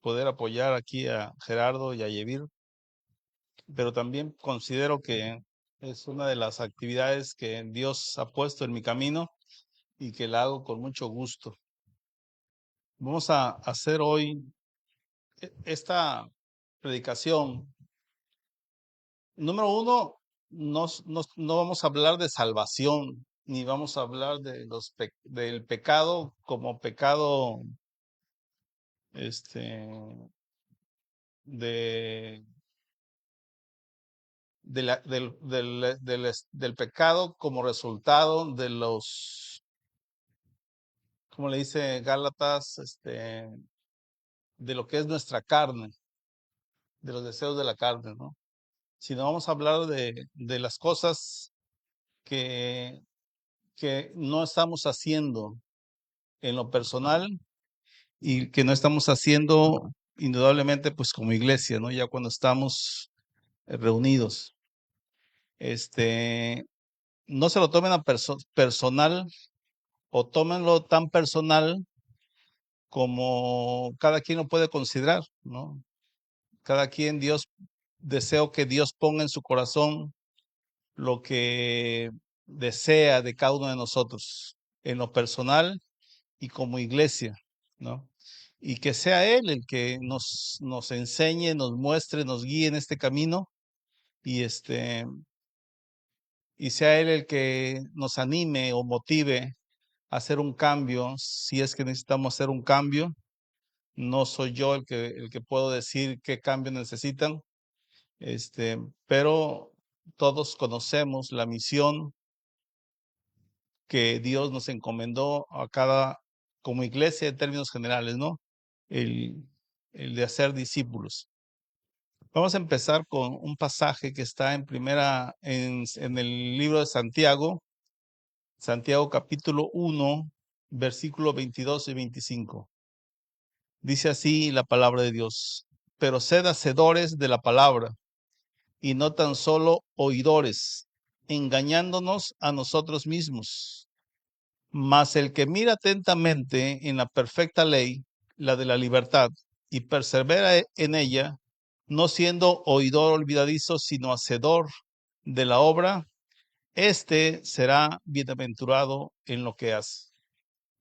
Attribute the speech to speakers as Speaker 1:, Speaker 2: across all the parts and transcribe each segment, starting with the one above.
Speaker 1: poder apoyar aquí a Gerardo y a Yevir, pero también considero que es una de las actividades que Dios ha puesto en mi camino y que la hago con mucho gusto. Vamos a hacer hoy esta predicación. Número uno, no vamos a hablar de salvación, ni vamos a hablar de del pecado como pecado este, de, del pecado como resultado de los, como le dice Gálatas, de lo que es nuestra carne, de los deseos de la carne, ¿no? Sino vamos a hablar de las cosas que, que no estamos haciendo en lo personal y que no estamos haciendo indudablemente pues como iglesia, ¿no? Ya cuando estamos reunidos. No se lo tomen a personal o tómenlo tan personal como cada quien lo puede considerar, ¿no? Cada quien deseo que Dios ponga en su corazón lo que desea de cada uno de nosotros, en lo personal y como iglesia, ¿no? Y que sea Él el que nos enseñe, nos muestre, nos guíe en este camino y y sea Él el que nos anime o motive a hacer un cambio, si es que necesitamos hacer un cambio. No soy yo el que puedo decir qué cambio necesitan, pero todos conocemos la misión que Dios nos encomendó a cada, como iglesia en términos generales, ¿no? El, el de hacer discípulos. Vamos a empezar con un pasaje que está en el libro de Santiago, Santiago capítulo 1, versículo 22 y 25. Dice así la palabra de Dios: pero sed hacedores de la palabra y no tan solo oidores, engañándonos a nosotros mismos. Mas el que mira atentamente en la perfecta ley, la de la libertad, y persevera en ella, no siendo oidor olvidadizo, sino hacedor de la obra, este será bienaventurado en lo que hace.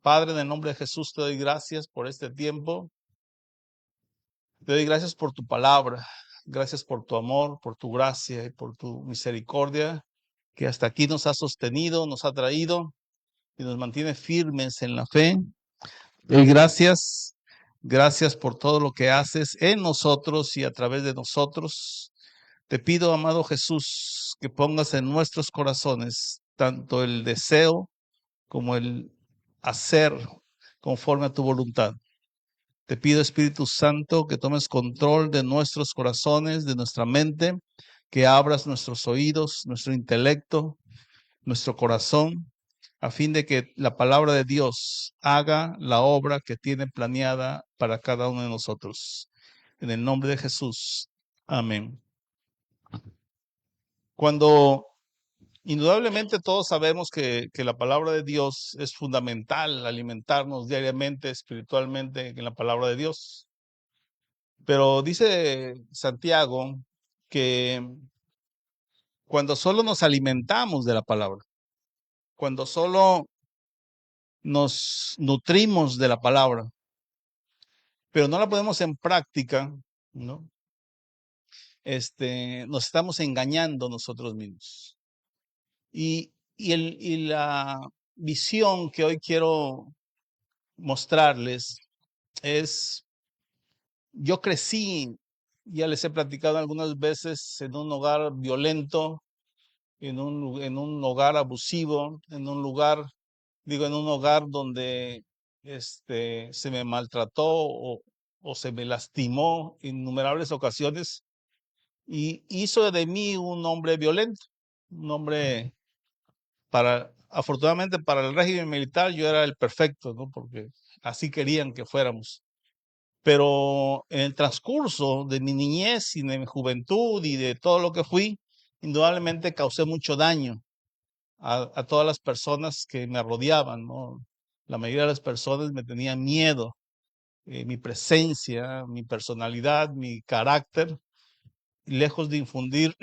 Speaker 1: Padre, en el nombre de Jesús te doy gracias por este tiempo. Te doy gracias por tu palabra. Gracias por tu amor, por tu gracia y por tu misericordia, que hasta aquí nos ha sostenido, nos ha traído y nos mantiene firmes en la fe. Y gracias por todo lo que haces en nosotros y a través de nosotros. Te pido, amado Jesús, que pongas en nuestros corazones tanto el deseo como el hacer conforme a tu voluntad. Te pido, Espíritu Santo, que tomes control de nuestros corazones, de nuestra mente, que abras nuestros oídos, nuestro intelecto, nuestro corazón, a fin de que la palabra de Dios haga la obra que tiene planeada para cada uno de nosotros. En el nombre de Jesús. Amén. Cuando indudablemente todos sabemos que la palabra de Dios es fundamental, alimentarnos diariamente, espiritualmente en la palabra de Dios. Pero dice Santiago que cuando solo nos alimentamos de la palabra, cuando solo nos nutrimos de la palabra, pero no la ponemos en práctica, ¿no? Nos estamos engañando nosotros mismos. Y la visión que hoy quiero mostrarles es, yo crecí, ya les he platicado algunas veces, en un hogar violento, en un hogar abusivo, en un hogar donde se me maltrató o se me lastimó en innumerables ocasiones y hizo de mí un hombre violento, un hombre afortunadamente para el régimen militar yo era el perfecto, ¿no? Porque así querían que fuéramos. Pero en el transcurso de mi niñez y de mi juventud y de todo lo que fui, indudablemente causé mucho daño a todas las personas que me rodeaban, ¿no? La mayoría de las personas me tenían miedo mi presencia, mi personalidad, mi carácter, lejos de infundir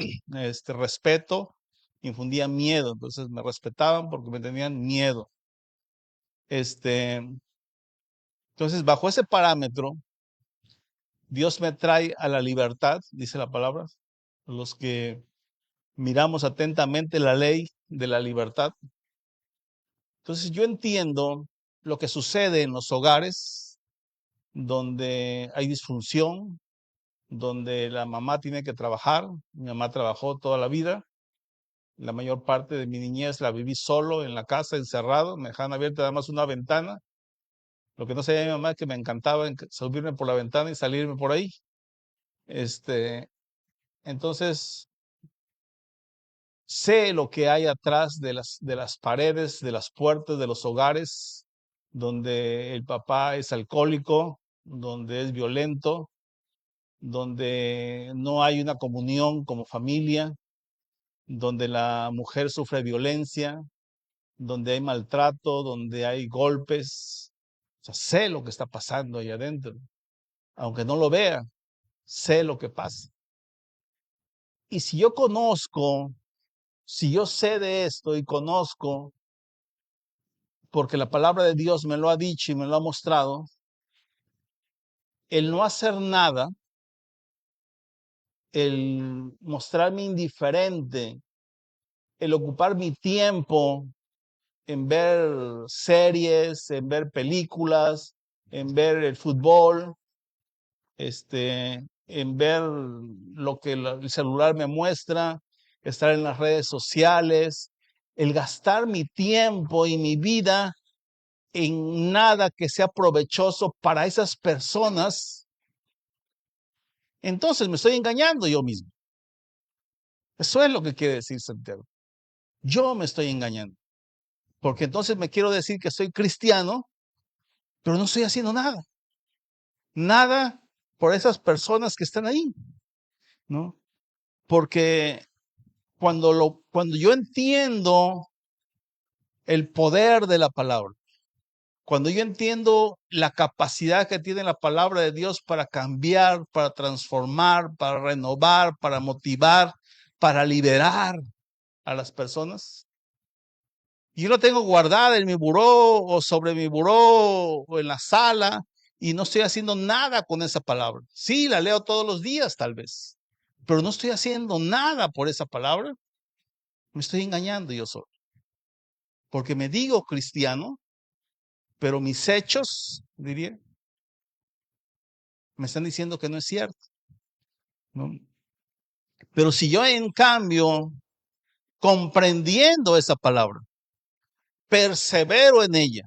Speaker 1: respeto, infundía miedo. Entonces me respetaban porque me tenían miedo. Entonces, bajo ese parámetro, Dios me trae a la libertad, dice la palabra, los que miramos atentamente la ley de la libertad. Entonces yo entiendo lo que sucede en los hogares donde hay disfunción, donde la mamá tiene que trabajar. Mi mamá trabajó toda la vida. La mayor parte de mi niñez la viví solo en la casa, encerrado. Me dejaban abierta nada más una ventana. Lo que no sabía mi mamá es que me encantaba subirme por la ventana y salirme por ahí. Entonces, sé lo que hay atrás de las paredes, de las puertas de los hogares, donde el papá es alcohólico, donde es violento, donde no hay una comunión como familia, donde la mujer sufre violencia, donde hay maltrato, donde hay golpes. O sea, sé lo que está pasando ahí adentro. Aunque no lo vea, sé lo que pasa. Y si yo conozco, si yo sé de esto y conozco, porque la palabra de Dios me lo ha dicho y me lo ha mostrado, el no hacer nada, el mostrarme indiferente, el ocupar mi tiempo en ver series, en ver películas, en ver el fútbol, en ver lo que el celular me muestra, estar en las redes sociales, el gastar mi tiempo y mi vida en nada que sea provechoso para esas personas, entonces me estoy engañando yo mismo. Eso es lo que quiere decir Santiago. Yo me estoy engañando. Porque entonces me quiero decir que soy cristiano, pero no estoy haciendo nada. Nada por esas personas que están ahí, ¿no? Porque cuando yo entiendo el poder de la palabra, cuando yo entiendo la capacidad que tiene la palabra de Dios para cambiar, para transformar, para renovar, para motivar, para liberar a las personas, yo lo tengo guardada en mi buró o sobre mi buró o en la sala y no estoy haciendo nada con esa palabra. Sí, la leo todos los días tal vez, pero no estoy haciendo nada por esa palabra. Me estoy engañando yo solo. Porque me digo cristiano, pero mis hechos, diría, me están diciendo que no es cierto, ¿no? Pero si yo en cambio, comprendiendo esa palabra, persevero en ella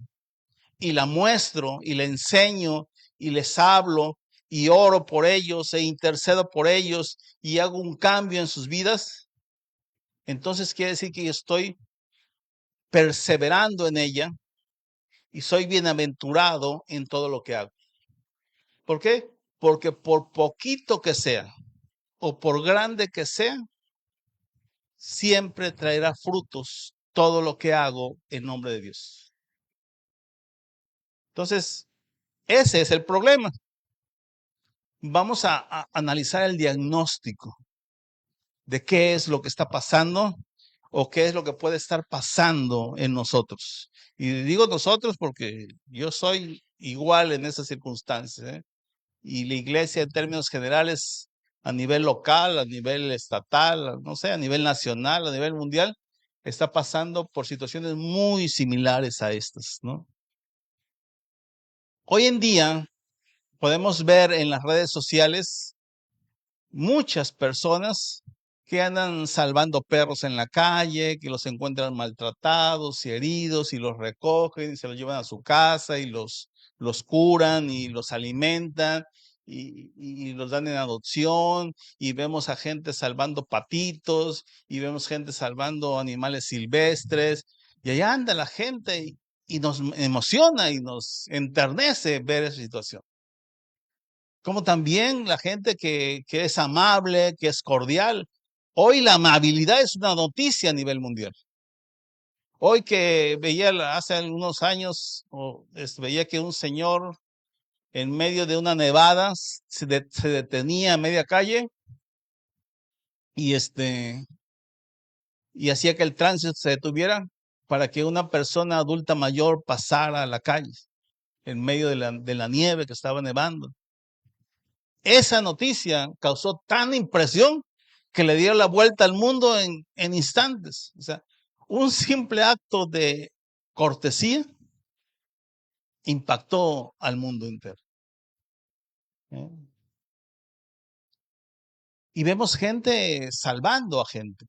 Speaker 1: y la muestro y la enseño y les hablo y oro por ellos e intercedo por ellos y hago un cambio en sus vidas, entonces quiere decir que yo estoy perseverando en ella y soy bienaventurado en todo lo que hago. ¿Por qué? Porque por poquito que sea o por grande que sea, siempre traerá frutos todo lo que hago en nombre de Dios. Entonces, ese es el problema. Vamos a analizar el diagnóstico de qué es lo que está pasando o qué es lo que puede estar pasando en nosotros. Y digo nosotros porque yo soy igual en esas circunstancias, ¿eh? Y la iglesia en términos generales, a nivel local, a nivel estatal, no sé, a nivel nacional, a nivel mundial, está pasando por situaciones muy similares a estas, ¿no? Hoy en día podemos ver en las redes sociales muchas personas que andan salvando perros en la calle, que los encuentran maltratados y heridos y los recogen y se los llevan a su casa y los curan y los alimentan y los dan en adopción y vemos a gente salvando patitos y vemos gente salvando animales silvestres y allá anda la gente y nos emociona y nos enternece ver esa situación. Como también la gente que es amable, que es cordial. Hoy la amabilidad es una noticia a nivel mundial. Hoy que veía hace algunos años, veía que un señor en medio de una nevada, se detenía a media calle y y hacía que el tránsito se detuviera para que una persona adulta mayor pasara a la calle en medio de la nieve que estaba nevando. Esa noticia causó tan impresión que le dio la vuelta al mundo en instantes. O sea, un simple acto de cortesía impactó al mundo entero. ¿Eh? Y vemos gente salvando a gente,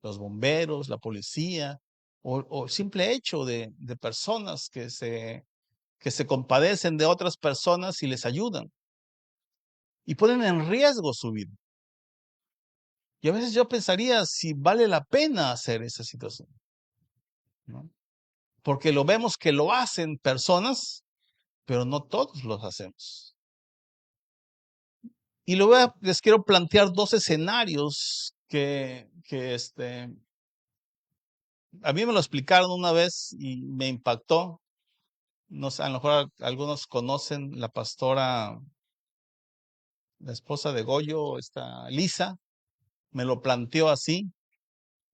Speaker 1: los bomberos, la policía, o simple hecho de personas que se compadecen de otras personas y les ayudan. Y ponen en riesgo su vida. Y a veces yo pensaría si vale la pena hacer esa situación, ¿no? Porque lo vemos que lo hacen personas, pero no todos los hacemos. Y les quiero plantear dos escenarios que a mí me lo explicaron una vez y me impactó. No sé, a lo mejor algunos conocen la pastora, la esposa de Goyo, esta Lisa, me lo planteó así,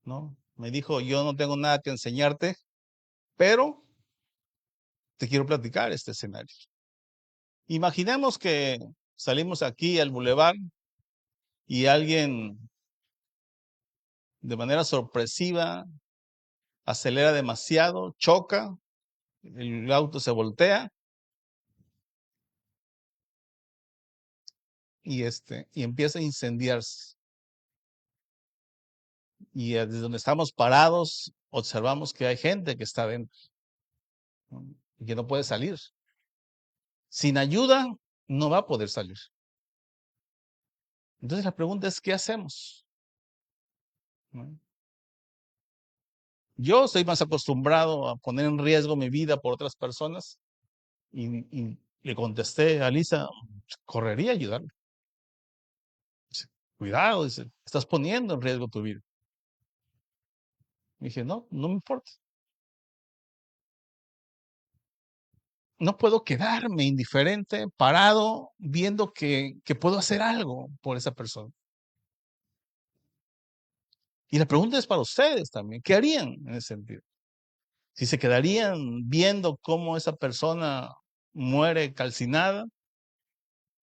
Speaker 1: ¿no? Me dijo, yo no tengo nada que enseñarte, pero te quiero platicar este escenario. Imaginemos que salimos aquí al bulevar y alguien de manera sorpresiva acelera demasiado, choca, el auto se voltea y empieza a incendiarse. Y desde donde estamos parados observamos que hay gente que está dentro, ¿no? Y que no puede salir. Sin ayuda no va a poder salir. Entonces la pregunta es, ¿qué hacemos? ¿No? Yo estoy más acostumbrado a poner en riesgo mi vida por otras personas y le contesté a Lisa, correría a ayudarle. Dice, cuidado, dice, estás poniendo en riesgo tu vida. Y dije, no, no me importa. No puedo quedarme indiferente, parado, viendo que puedo hacer algo por esa persona. Y la pregunta es para ustedes también, ¿qué harían en ese sentido? Si se quedarían viendo cómo esa persona muere calcinada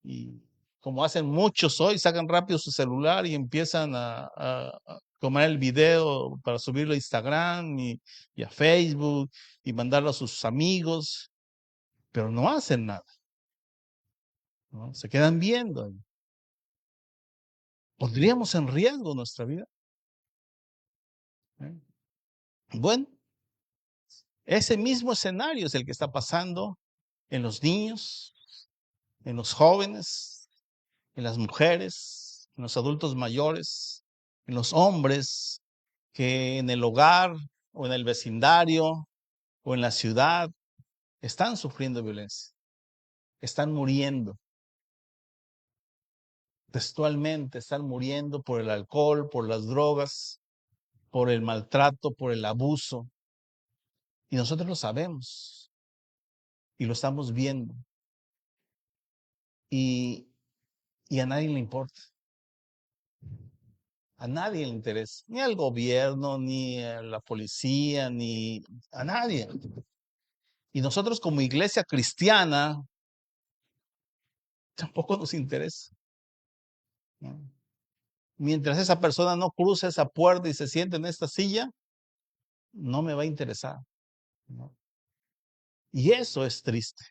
Speaker 1: y como hacen muchos hoy, sacan rápido su celular y empiezan a tomar el video para subirlo a Instagram y a Facebook y mandarlo a sus amigos, pero no hacen nada, ¿no? Se quedan viendo. ¿Pondríamos en riesgo nuestra vida? ¿Eh? Bueno, ese mismo escenario es el que está pasando en los niños, en los jóvenes, en las mujeres, en los adultos mayores, en los hombres que en el hogar o en el vecindario o en la ciudad están sufriendo violencia, están muriendo. Textualmente están muriendo por el alcohol, por las drogas, por el maltrato, por el abuso. Y nosotros lo sabemos y lo estamos viendo. Y, y a nadie le importa. A nadie le interesa. Ni al gobierno, ni a la policía, ni a nadie. Y nosotros como iglesia cristiana tampoco nos interesa, ¿no? Mientras esa persona no cruce esa puerta y se siente en esta silla, no me va a interesar, ¿no? Y eso es triste.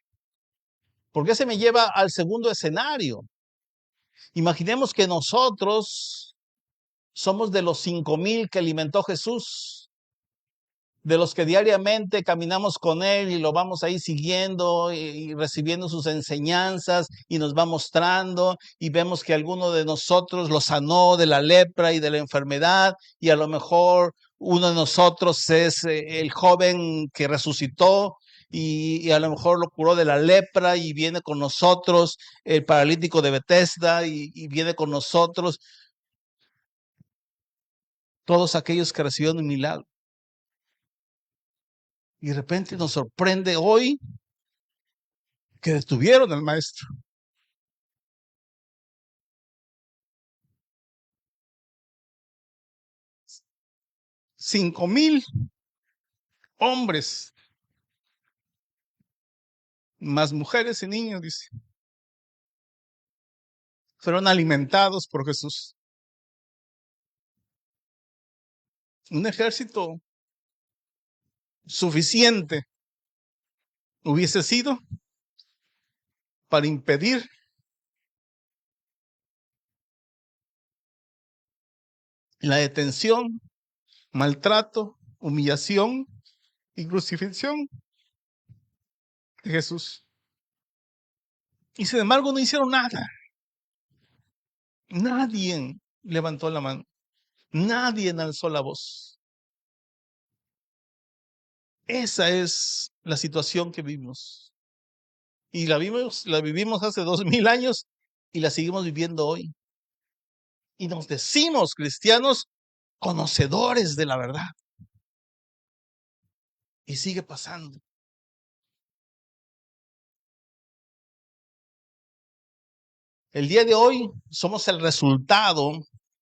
Speaker 1: Porque se me lleva al segundo escenario. Imaginemos que nosotros somos de los 5,000 que alimentó Jesús, de los que diariamente caminamos con Él y lo vamos ahí siguiendo y recibiendo sus enseñanzas y nos va mostrando y vemos que alguno de nosotros lo sanó de la lepra y de la enfermedad y a lo mejor uno de nosotros es el joven que resucitó y a lo mejor lo curó de la lepra y viene con nosotros el paralítico de Bethesda y viene con nosotros todos aquellos que recibieron un milagro. Y de repente nos sorprende hoy que detuvieron al maestro. 5,000 hombres, más mujeres y niños, dice, fueron alimentados por Jesús. Un ejército suficiente hubiese sido para impedir la detención, maltrato, humillación y crucifixión de Jesús. Y sin embargo no hicieron nada. Nadie levantó la mano. Nadie alzó la voz. Esa es la situación que vivimos. Y la vivimos hace 2000 años y la seguimos viviendo hoy. Y nos decimos cristianos conocedores de la verdad. Y sigue pasando. El día de hoy somos el resultado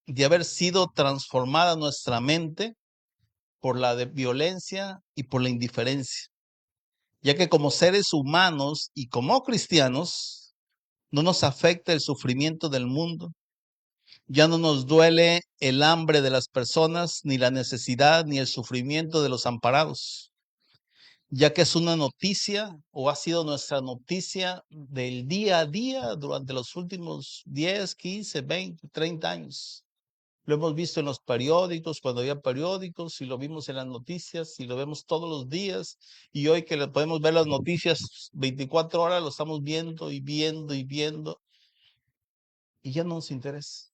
Speaker 1: de haber sido transformada nuestra mente por la violencia y por la indiferencia, ya que como seres humanos y como cristianos no nos afecta el sufrimiento del mundo, ya no nos duele el hambre de las personas, ni la necesidad, ni el sufrimiento de los amparados, ya que es una noticia o ha sido nuestra noticia del día a día durante los últimos 10, 15, 20, 30 años. Lo hemos visto en los periódicos, cuando había periódicos, y lo vimos en las noticias, y lo vemos todos los días, y hoy que podemos ver las noticias 24 horas, lo estamos viendo y viendo y viendo, y ya no nos interesa.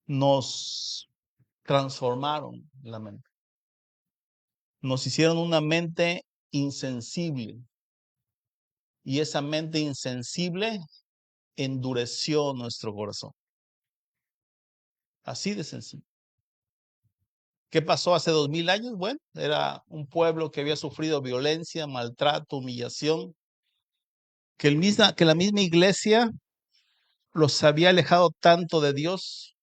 Speaker 1: Nos transformaron la mente. Nos hicieron una mente insensible, y esa mente insensible endureció nuestro corazón. Así de sencillo. ¿Qué pasó hace 2000 años? Bueno, era un pueblo que había sufrido violencia, maltrato, humillación, que la misma iglesia los había alejado tanto de Dios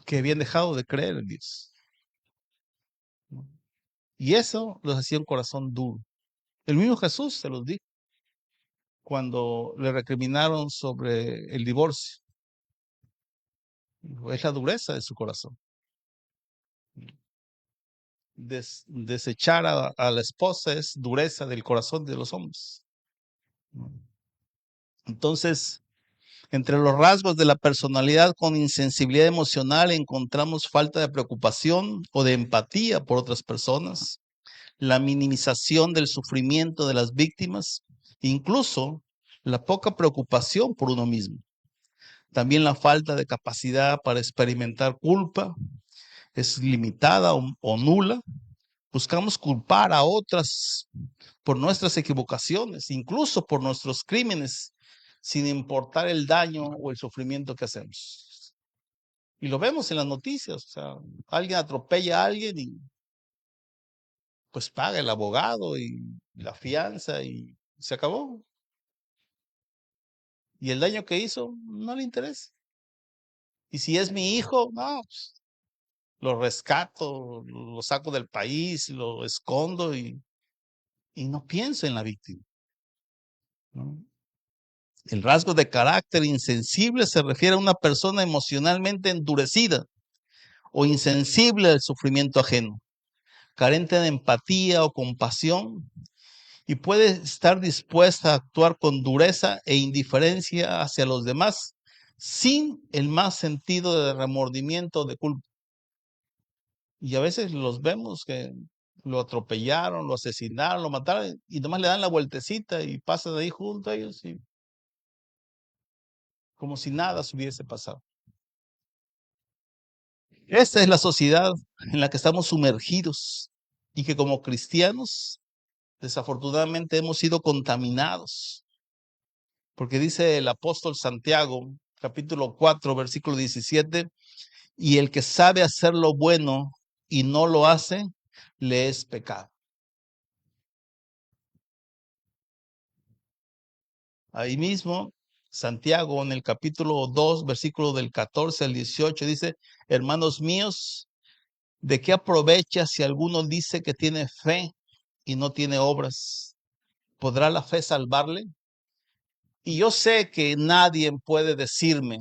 Speaker 1: que habían dejado de creer en Dios. Y eso los hacía un corazón duro. El mismo Jesús se los dijo cuando le recriminaron sobre el divorcio. Es la dureza de su corazón. Desechar a la esposa es dureza del corazón de los hombres. Entonces, entre los rasgos de la personalidad con insensibilidad emocional encontramos falta de preocupación o de empatía por otras personas, la minimización del sufrimiento de las víctimas, incluso la poca preocupación por uno mismo. También la falta de capacidad para experimentar culpa es limitada o nula. Buscamos culpar a otras por nuestras equivocaciones, incluso por nuestros crímenes, sin importar el daño o el sufrimiento que hacemos. Y lo vemos en las noticias, o sea, alguien atropella a alguien y pues paga el abogado y la fianza y se acabó. Y el daño que hizo no le interesa. Y si es mi hijo, no, pues, lo rescato, lo saco del país, lo escondo y no pienso en la víctima, ¿no? El rasgo de carácter insensible se refiere a una persona emocionalmente endurecida o insensible al sufrimiento ajeno, carente de empatía o compasión, y puede estar dispuesta a actuar con dureza e indiferencia hacia los demás sin el más sentido de remordimiento o de culpa. Y a veces los vemos que lo atropellaron, lo asesinaron, lo mataron y nomás le dan la vueltecita y pasan ahí junto a ellos y como si nada se hubiese pasado. Esta es la sociedad en la que estamos sumergidos y que como cristianos desafortunadamente hemos sido contaminados. Porque dice el apóstol Santiago, capítulo 4, versículo 17, y el que sabe hacer lo bueno y no lo hace, le es pecado. Ahí mismo, Santiago en el capítulo 2, versículo del 14 al 18, dice: hermanos míos, ¿de qué aprovecha si alguno dice que tiene fe y no tiene obras? ¿Podrá la fe salvarle? Y yo sé que nadie puede decirme,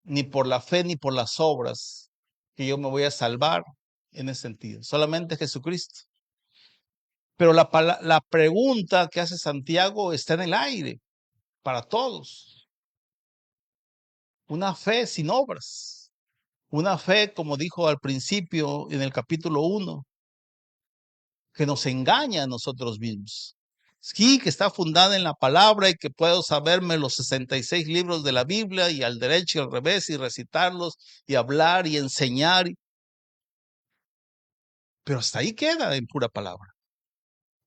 Speaker 1: ni por la fe ni por las obras, que yo me voy a salvar en ese sentido. Solamente Jesucristo. Pero la pregunta que hace Santiago está en el aire para todos. Una fe sin obras. Una fe, como dijo al principio en el capítulo 1, que nos engaña a nosotros mismos. Sí, que está fundada en la palabra y que puedo saberme los 66 libros de la Biblia y al derecho y al revés y recitarlos y hablar y enseñar. Pero hasta ahí queda en pura palabra.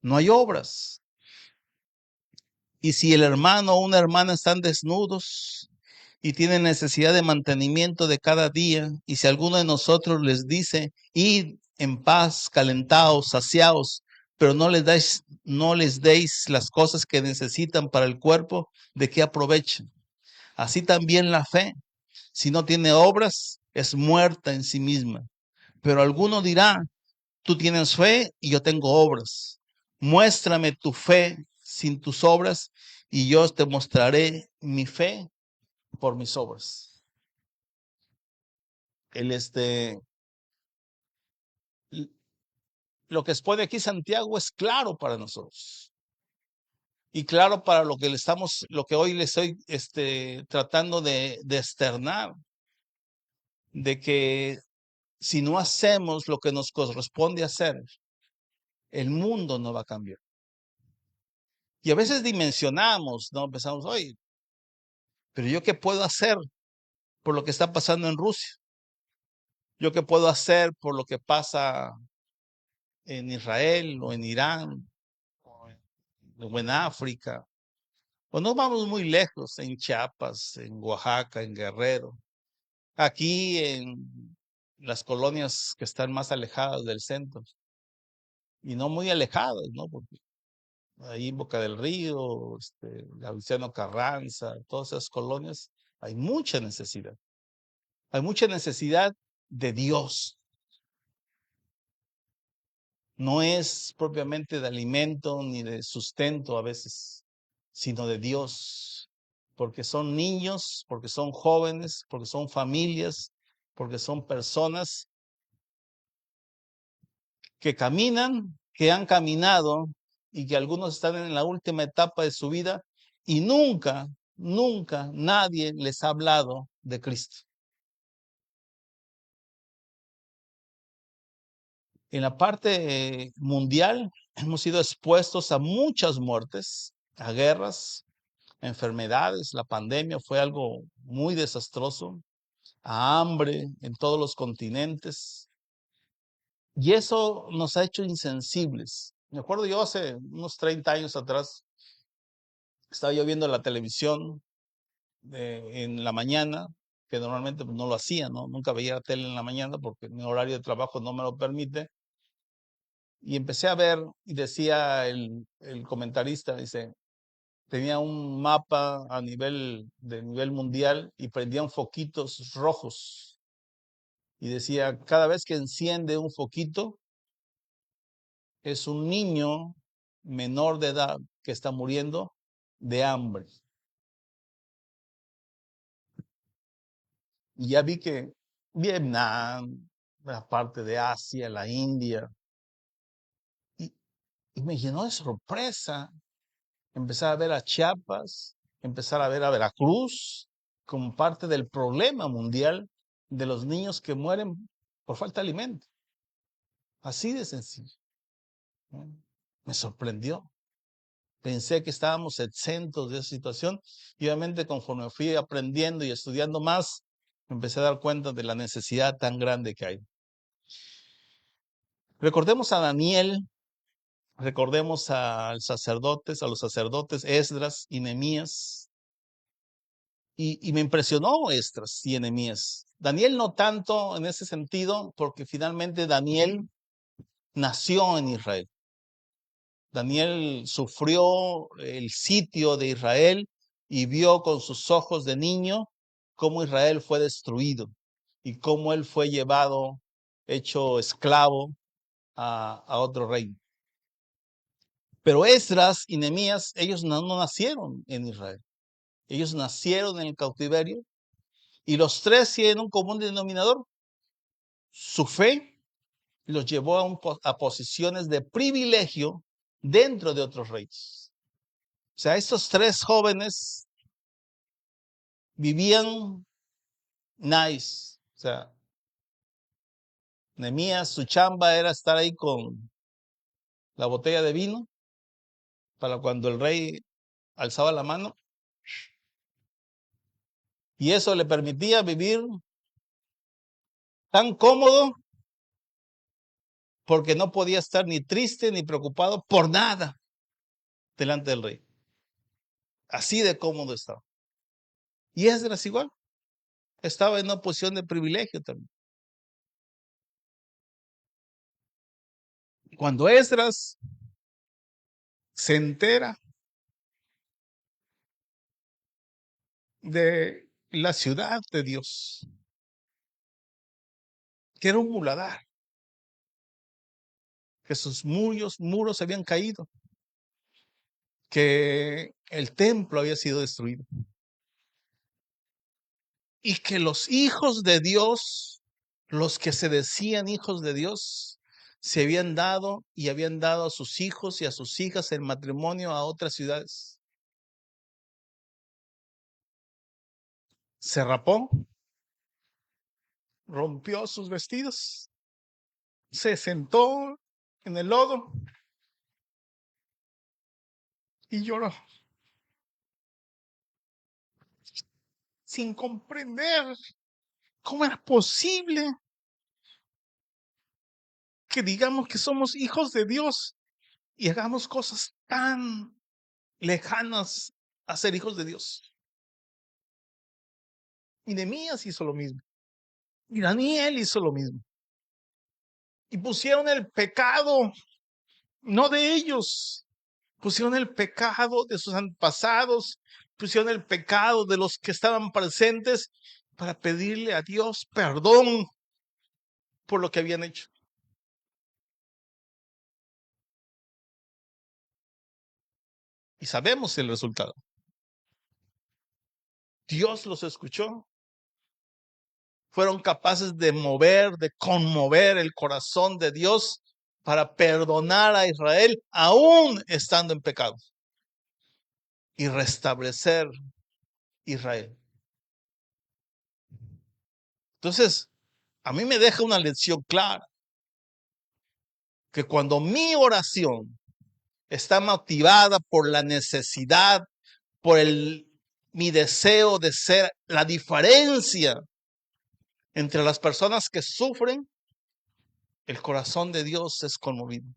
Speaker 1: No hay obras. Y si el hermano o una hermana están desnudos y tienen necesidad de mantenimiento de cada día, y si alguno de nosotros les dice, id en paz, calentaos, saciaos, pero no les deis las cosas que necesitan para el cuerpo, ¿de qué aprovechen? Así también la fe, si no tiene obras, es muerta en sí misma. Pero alguno dirá, tú tienes fe y yo tengo obras. Muéstrame tu fe sin tus obras y yo te mostraré mi fe por mis obras. Lo que expone aquí Santiago es claro para nosotros. Y claro para lo que hoy les estoy tratando de externar, de que si no hacemos lo que nos corresponde hacer, el mundo no va a cambiar. Y a veces dimensionamos, ¿no? Pensamos, oye, pero ¿yo qué puedo hacer por lo que está pasando en Rusia? ¿Yo qué puedo hacer por lo que pasa en Israel o en Irán o en África? O no vamos muy lejos, en Chiapas, en Oaxaca, en Guerrero, aquí en las colonias que están más alejadas del centro y no muy alejadas, ¿no? Porque ahí en Boca del Río, Gavilano Carranza, todas esas colonias, hay mucha necesidad. Hay mucha necesidad de Dios. No es propiamente de alimento ni de sustento a veces, sino de Dios. Porque son niños, porque son jóvenes, porque son familias, porque son personas que caminan, que han caminado y que algunos están en la última etapa de su vida y nunca, nunca nadie les ha hablado de Cristo. En la parte mundial hemos sido expuestos a muchas muertes, a guerras, a enfermedades. La pandemia fue algo muy desastroso, a hambre en todos los continentes. Y eso nos ha hecho insensibles. Me acuerdo yo hace unos 30 años atrás, estaba yo viendo la televisión en la mañana, que normalmente no lo hacía, ¿no? Nunca veía la tele en la mañana porque mi horario de trabajo no me lo permite. Y empecé a ver y decía el comentarista, dice, tenía un mapa de nivel mundial y prendían foquitos rojos. Y decía, cada vez que enciende un foquito, es un niño menor de edad que está muriendo de hambre. Y ya vi que Vietnam, la parte de Asia, la India, y, y me llenó de sorpresa empezar a ver a Chiapas, empezar a ver a Veracruz como parte del problema mundial de los niños que mueren por falta de alimento. Así de sencillo. ¿No? Me sorprendió. Pensé que estábamos exentos de esa situación y obviamente conforme fui aprendiendo y estudiando más, me empecé a dar cuenta de la necesidad tan grande que hay. Recordemos a Daniel, recordemos a los sacerdotes Esdras y Nehemías, y me impresionó Esdras y Nehemías. Daniel no tanto en ese sentido, porque finalmente Daniel nació en Israel. Daniel sufrió el sitio de Israel y vio con sus ojos de niño cómo Israel fue destruido y cómo él fue llevado, hecho esclavo a otro reino. Pero Esdras y Nehemías, ellos no nacieron en Israel. Ellos nacieron en el cautiverio y los tres tienen un común denominador. Su fe los llevó a posiciones de privilegio dentro de otros reyes. O sea, estos tres jóvenes vivían nice. O sea, Nehemías, su chamba era estar ahí con la botella de vino para cuando el rey alzaba la mano. Y eso le permitía vivir tan cómodo porque no podía estar ni triste ni preocupado por nada delante del rey. Así de cómodo estaba. Y Esdras igual. Estaba en una posición de privilegio también. Cuando Esdras se entera de la ciudad de Dios, que era un muladar, que sus muros habían caído, que el templo había sido destruido y que los hijos de Dios, los que se decían hijos de Dios, se habían dado y habían dado a sus hijos y a sus hijas en matrimonio a otras ciudades. Se rapó, rompió sus vestidos, se sentó en el lodo y lloró, sin comprender cómo era posible que digamos que somos hijos de Dios y hagamos cosas tan lejanas a ser hijos de Dios. Y Nehemías hizo lo mismo. Y Daniel hizo lo mismo. Y pusieron el pecado, no de ellos, pusieron el pecado de sus antepasados, pusieron el pecado de los que estaban presentes para pedirle a Dios perdón por lo que habían hecho. Y sabemos el resultado. Dios los escuchó. Fueron capaces de conmover el corazón de Dios para perdonar a Israel aún estando en pecado y restablecer Israel. Entonces, a mí me deja una lección clara, que cuando mi oración está motivada por la necesidad, por mi deseo de ser la diferencia entre las personas que sufren, el corazón de Dios es conmovido.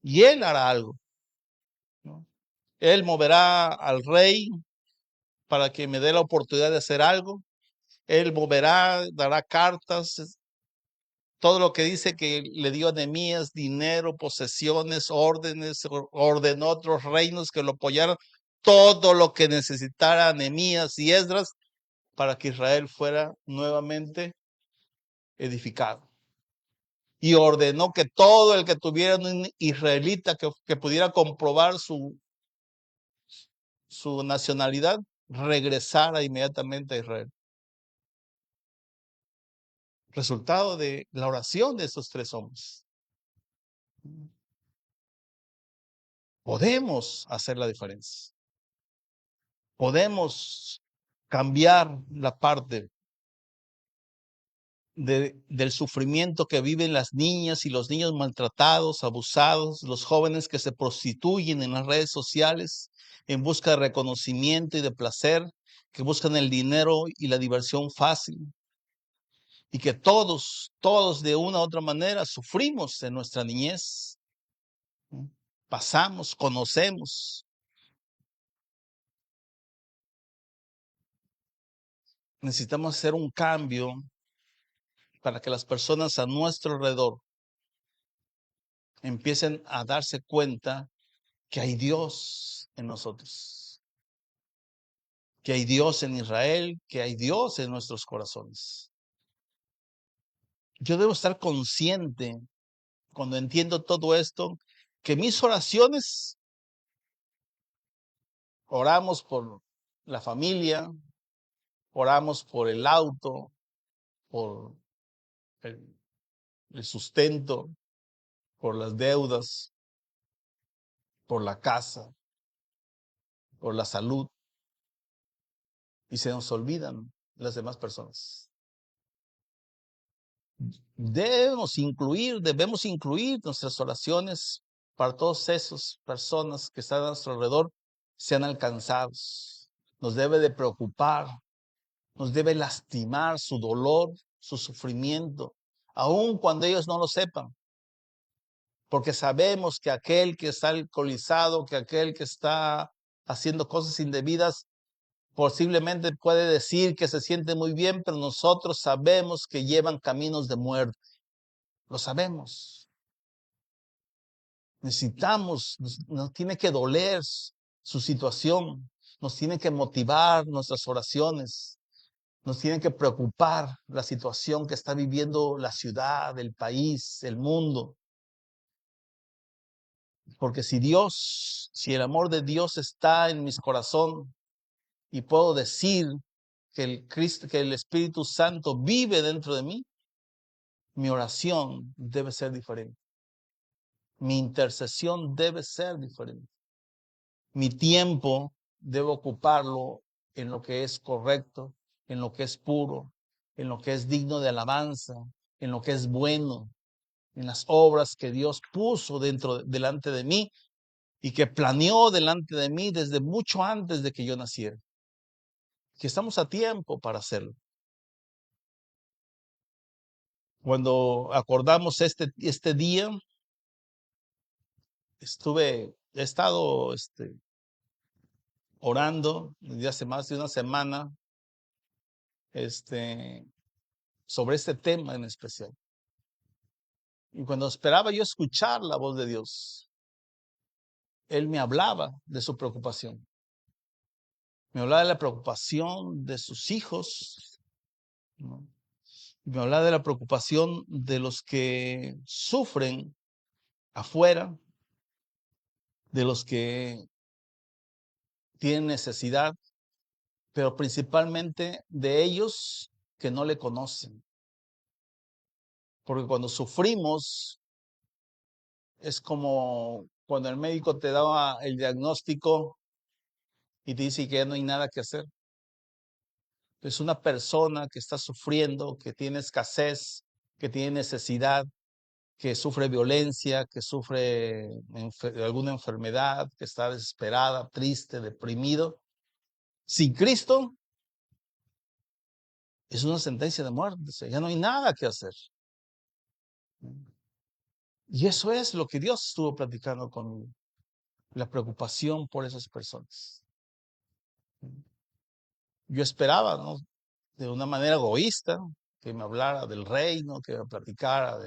Speaker 1: Y Él hará algo, ¿no? Él moverá al rey para que me dé la oportunidad de hacer algo. Él moverá, dará cartas, todo lo que dice que le dio a Nehemías, dinero, posesiones, órdenes, ordenó a otros reinos que lo apoyaran, todo lo que necesitara Nehemías y Esdras para que Israel fuera nuevamente edificado. Y ordenó que todo el que tuviera un israelita que pudiera comprobar su nacionalidad, regresara inmediatamente a Israel. Resultado de la oración de esos tres hombres. Podemos hacer la diferencia. Podemos cambiar la parte del sufrimiento que viven las niñas y los niños maltratados, abusados, los jóvenes que se prostituyen en las redes sociales en busca de reconocimiento y de placer, que buscan el dinero y la diversión fácil. Y que todos de una u otra manera sufrimos en nuestra niñez. Pasamos, conocemos. Necesitamos hacer un cambio para que las personas a nuestro alrededor empiecen a darse cuenta que hay Dios en nosotros. que hay Dios en Israel, que hay Dios en nuestros corazones. Yo debo estar consciente cuando entiendo todo esto, que mis oraciones, oramos por la familia, oramos por el auto, por el sustento, por las deudas, por la casa, por la salud, y se nos olvidan las demás personas. Debemos incluir nuestras oraciones para todas esas personas que están a nuestro alrededor sean alcanzados. Nos debe de preocupar, nos debe lastimar su dolor, su sufrimiento, aun cuando ellos no lo sepan. Porque sabemos que aquel que está alcoholizado, que aquel que está haciendo cosas indebidas, posiblemente puede decir que se siente muy bien, pero nosotros sabemos que llevan caminos de muerte. Lo sabemos. Necesitamos, nos tiene que doler su situación, nos tiene que motivar nuestras oraciones, nos tiene que preocupar la situación que está viviendo la ciudad, el país, el mundo. Porque si el amor de Dios está en mi corazón y puedo decir que el Espíritu Santo vive dentro de mí, mi oración debe ser diferente. Mi intercesión debe ser diferente. Mi tiempo debo ocuparlo en lo que es correcto, en lo que es puro, en lo que es digno de alabanza, en lo que es bueno, en las obras que Dios puso delante de mí y que planeó delante de mí desde mucho antes de que yo naciera. Que estamos a tiempo para hacerlo. Cuando acordamos este día, he estado orando desde hace más de una semana sobre este tema en especial. Y cuando esperaba yo escuchar la voz de Dios, Él me hablaba de su preocupación. Me hablaba de la preocupación de sus hijos, ¿no? Me hablaba de la preocupación de los que sufren afuera, de los que tienen necesidad, pero principalmente de ellos que no le conocen. Porque cuando sufrimos, es como cuando el médico te daba el diagnóstico y te dice que ya no hay nada que hacer. Es una persona que está sufriendo, que tiene escasez, que tiene necesidad, que sufre violencia, que sufre alguna enfermedad, que está desesperada, triste, deprimido. Sin Cristo, es una sentencia de muerte. O sea, ya no hay nada que hacer. Y eso es lo que Dios estuvo platicando conmigo. La preocupación por esas personas. Yo esperaba, ¿no?, de una manera egoísta, que me hablara del reino, que me platicara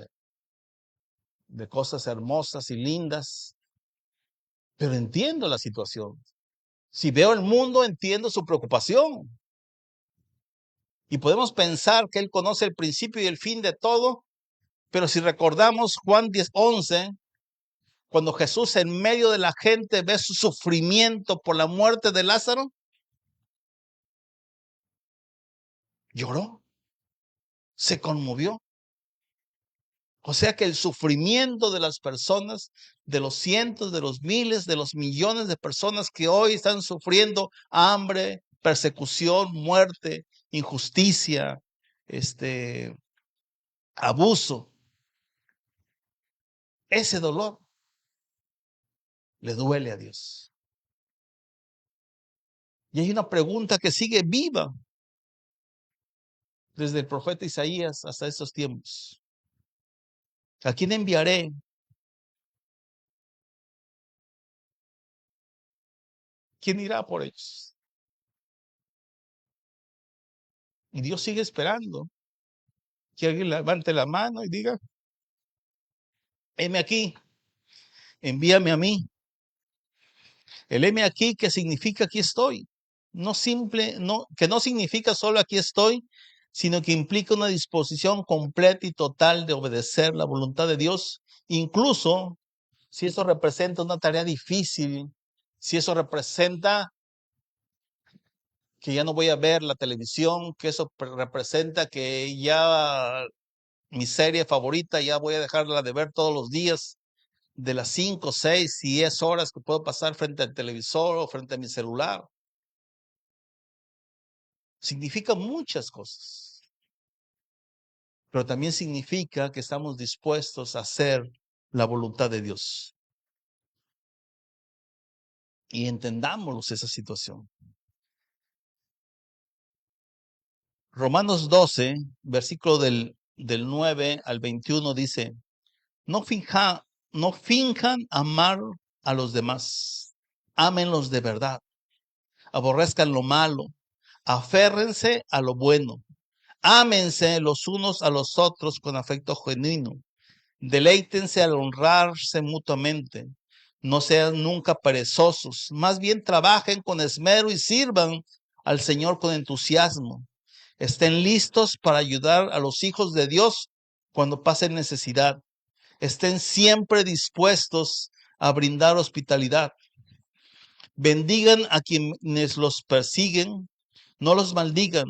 Speaker 1: de cosas hermosas y lindas, pero entiendo la situación. Si veo el mundo, entiendo su preocupación. Y podemos pensar que Él conoce el principio y el fin de todo, pero si recordamos Juan 10:11, cuando Jesús en medio de la gente ve su sufrimiento por la muerte de Lázaro, lloró, se conmovió. O sea que el sufrimiento de las personas, de los cientos, de los miles, de los millones de personas que hoy están sufriendo hambre, persecución, muerte, injusticia, abuso, ese dolor le duele a Dios. Y hay una pregunta que sigue viva desde el profeta Isaías hasta estos tiempos. ¿A quién enviaré? ¿Quién irá por ellos? Y Dios sigue esperando que alguien levante la mano y diga: heme aquí, envíame a mí. El heme aquí, que significa aquí estoy. que no significa solo aquí estoy, sino que implica una disposición completa y total de obedecer la voluntad de Dios, incluso si eso representa una tarea difícil, si eso representa que ya no voy a ver la televisión, que eso representa que ya mi serie favorita ya voy a dejarla de ver todos los días, de las 5, 6, 10 horas que puedo pasar frente al televisor o frente a mi celular. Significa muchas cosas, pero también significa que estamos dispuestos a hacer la voluntad de Dios. Y entendámonos esa situación. Romanos 12, versículo del 9 al 21 dice, no finjan amar a los demás, ámenlos de verdad, aborrezcan lo malo, aférrense a lo bueno, ámense los unos a los otros con afecto genuino, deleítense al honrarse mutuamente, no sean nunca perezosos, más bien trabajen con esmero y sirvan al Señor con entusiasmo. Estén listos para ayudar a los hijos de Dios cuando pasen necesidad. Estén siempre dispuestos a brindar hospitalidad. Bendigan a quienes los persiguen, no los maldigan,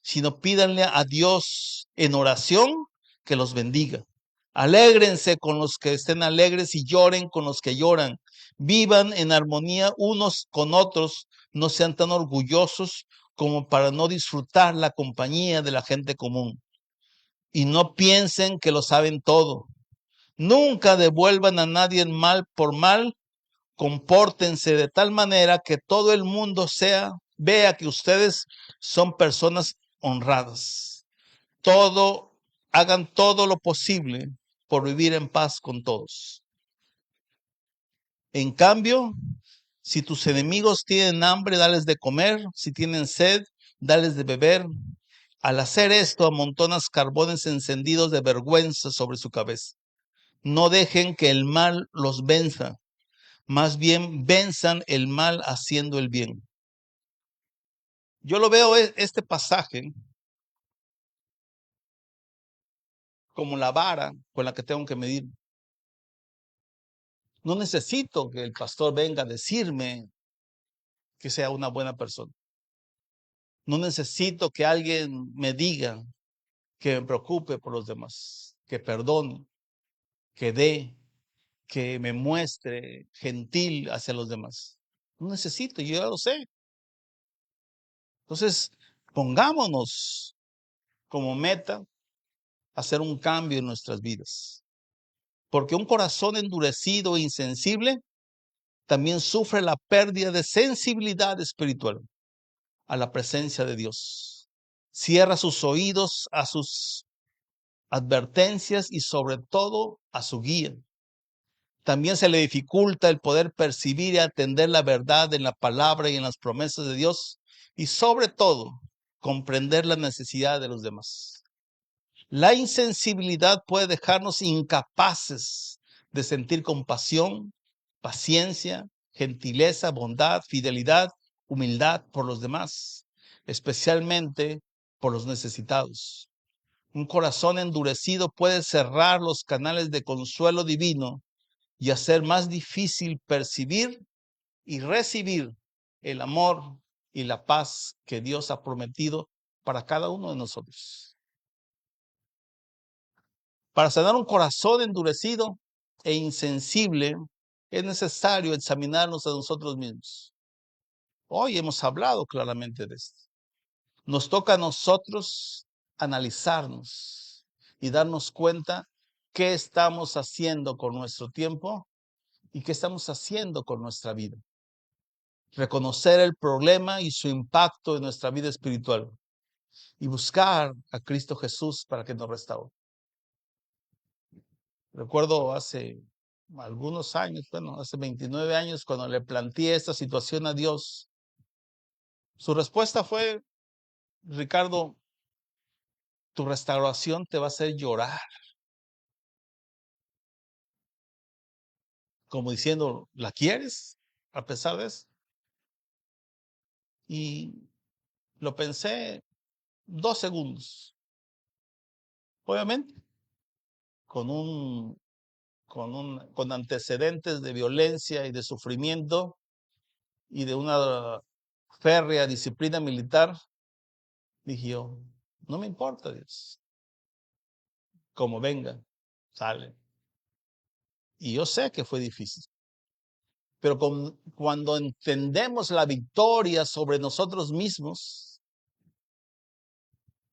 Speaker 1: sino pídanle a Dios en oración que los bendiga. Alégrense con los que estén alegres y lloren con los que lloran. Vivan en armonía unos con otros, no sean tan orgullosos como para no disfrutar la compañía de la gente común. Y no piensen que lo saben todo. Nunca devuelvan a nadie mal por mal. Compórtense de tal manera que todo el mundo vea que ustedes son personas honradas. Hagan todo lo posible por vivir en paz con todos. En cambio, si tus enemigos tienen hambre, dales de comer. Si tienen sed, dales de beber. Al hacer esto, amontonas carbones encendidos de vergüenza sobre su cabeza. No dejen que el mal los venza. Más bien venzan el mal haciendo el bien. Yo lo veo este pasaje como la vara con la que tengo que medir. No necesito que el pastor venga a decirme que sea una buena persona. No necesito que alguien me diga que me preocupe por los demás, que perdone, que dé, que me muestre gentil hacia los demás. No necesito, yo ya lo sé. Entonces, pongámonos como meta hacer un cambio en nuestras vidas. Porque un corazón endurecido e insensible también sufre la pérdida de sensibilidad espiritual a la presencia de Dios. Cierra sus oídos a sus advertencias y sobre todo a su guía. También se le dificulta el poder percibir y atender la verdad en la palabra y en las promesas de Dios y sobre todo comprender la necesidad de los demás. La insensibilidad puede dejarnos incapaces de sentir compasión, paciencia, gentileza, bondad, fidelidad, humildad por los demás, especialmente por los necesitados. Un corazón endurecido puede cerrar los canales de consuelo divino y hacer más difícil percibir y recibir el amor y la paz que Dios ha prometido para cada uno de nosotros. Para sanar un corazón endurecido e insensible, es necesario examinarnos a nosotros mismos. Hoy hemos hablado claramente de esto. Nos toca a nosotros analizarnos y darnos cuenta qué estamos haciendo con nuestro tiempo y qué estamos haciendo con nuestra vida. Reconocer el problema y su impacto en nuestra vida espiritual y buscar a Cristo Jesús para que nos restaure. Recuerdo hace algunos años, hace 29 años, cuando le planteé esta situación a Dios, su respuesta fue, Ricardo, tu restauración te va a hacer llorar. Como diciendo, ¿la quieres? A pesar de eso. Y lo pensé 2 segundos. Obviamente, con antecedentes de violencia y de sufrimiento y de una férrea disciplina militar, dije yo, no me importa, Dios, como venga, sale. Y yo sé que fue difícil, pero cuando entendemos la victoria sobre nosotros mismos,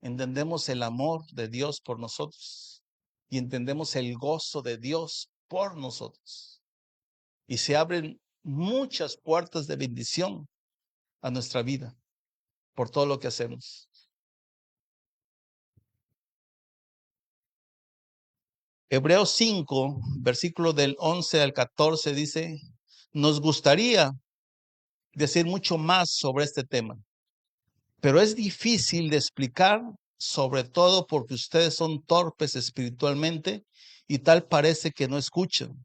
Speaker 1: entendemos el amor de Dios por nosotros y entendemos el gozo de Dios por nosotros. Y se abren muchas puertas de bendición a nuestra vida por todo lo que hacemos. Hebreos 5, versículo del 11 al 14 dice, nos gustaría decir mucho más sobre este tema, pero es difícil de explicar, sobre todo porque ustedes son torpes espiritualmente y tal parece que no escuchan.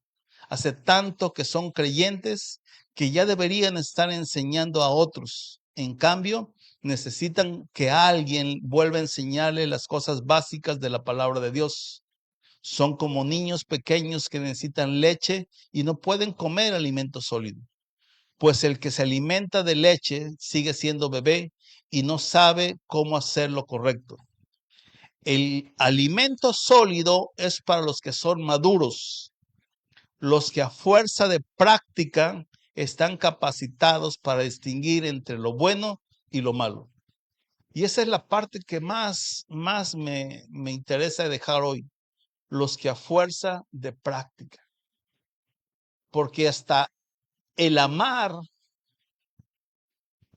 Speaker 1: Hace tanto que son creyentes que ya deberían estar enseñando a otros. En cambio, necesitan que alguien vuelva a enseñarles las cosas básicas de la palabra de Dios. Son como niños pequeños que necesitan leche y no pueden comer alimento sólido. Pues el que se alimenta de leche sigue siendo bebé y no sabe cómo hacer lo correcto. El alimento sólido es para los que son maduros, los que a fuerza de práctica están capacitados para distinguir entre lo bueno y lo malo. Y esa es la parte que más me interesa dejar hoy, los que a fuerza de práctica. Porque hasta el amar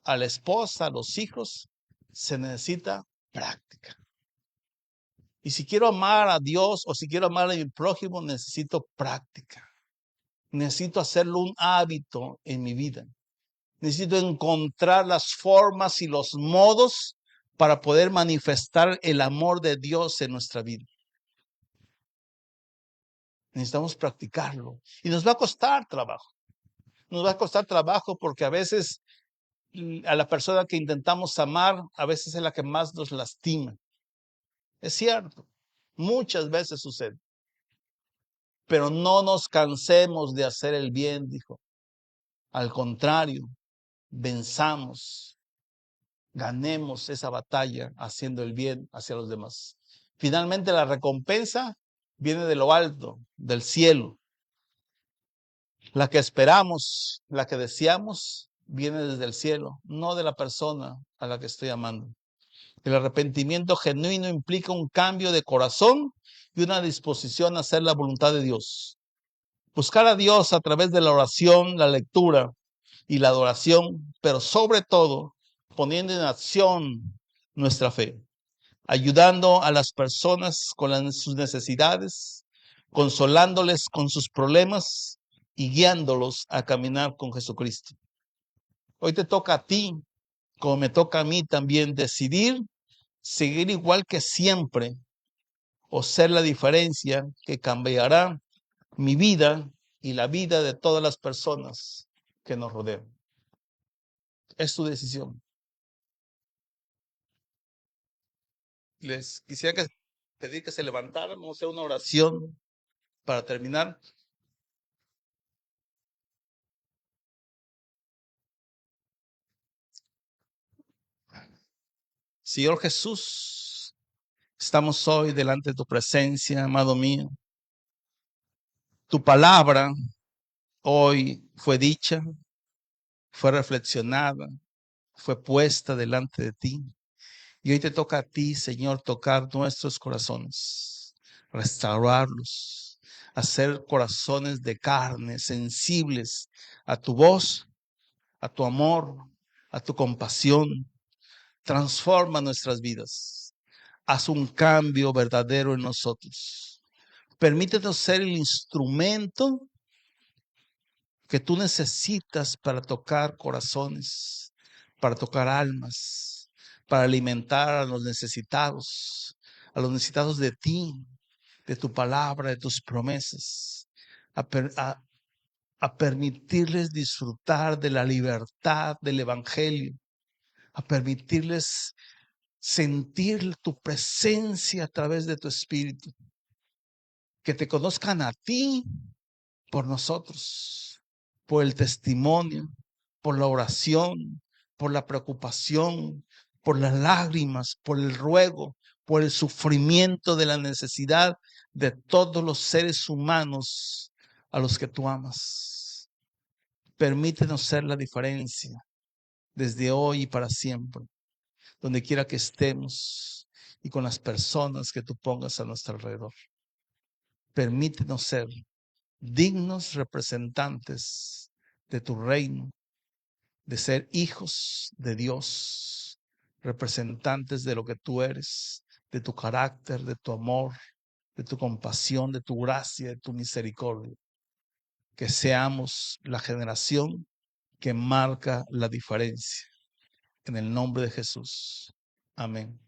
Speaker 1: a la esposa, a los hijos, se necesita práctica. Y si quiero amar a Dios o si quiero amar a mi prójimo, necesito práctica. Necesito hacerlo un hábito en mi vida. Necesito encontrar las formas y los modos para poder manifestar el amor de Dios en nuestra vida. Necesitamos practicarlo. Y nos va a costar trabajo. Nos va a costar trabajo porque a veces a la persona que intentamos amar, a veces es la que más nos lastima. Es cierto, muchas veces sucede. Pero no nos cansemos de hacer el bien, dijo. Al contrario, venzamos, ganemos esa batalla haciendo el bien hacia los demás. Finalmente la recompensa viene de lo alto, del cielo. La que esperamos, la que deseamos, viene desde el cielo, no de la persona a la que estoy amando. El arrepentimiento genuino implica un cambio de corazón y una disposición a hacer la voluntad de Dios. Buscar a Dios a través de la oración, la lectura y la adoración, pero sobre todo poniendo en acción nuestra fe, ayudando a las personas con sus necesidades, consolándoles con sus problemas y guiándolos a caminar con Jesucristo. Hoy te toca a ti, como me toca a mí también, decidir seguir igual que siempre o ser la diferencia que cambiará mi vida y la vida de todas las personas que nos rodean. Es tu decisión. Les quisiera pedir que se levantaran, vamos a hacer una oración para terminar. Señor Jesús, estamos hoy delante de tu presencia, amado mío. Tu palabra hoy fue dicha, fue reflexionada, fue puesta delante de ti. Y hoy te toca a ti, Señor, tocar nuestros corazones, restaurarlos, hacer corazones de carne, sensibles a tu voz, a tu amor, a tu compasión. Transforma nuestras vidas. Haz un cambio verdadero en nosotros. Permítenos ser el instrumento que tú necesitas para tocar corazones, para tocar almas, para alimentar a los necesitados de ti, de tu palabra, de tus promesas, a permitirles disfrutar de la libertad del Evangelio, a permitirles sentir tu presencia a través de tu espíritu, que te conozcan a ti por nosotros, por el testimonio, por la oración, por la preocupación, por las lágrimas, por el ruego, por el sufrimiento de la necesidad de todos los seres humanos a los que tú amas. Permítenos ser la diferencia desde hoy y para siempre, donde quiera que estemos y con las personas que tú pongas a nuestro alrededor. Permítenos ser dignos representantes de tu reino, de ser hijos de Dios, representantes de lo que tú eres, de tu carácter, de tu amor, de tu compasión, de tu gracia, de tu misericordia. Que seamos la generación que marca la diferencia. En el nombre de Jesús. Amén.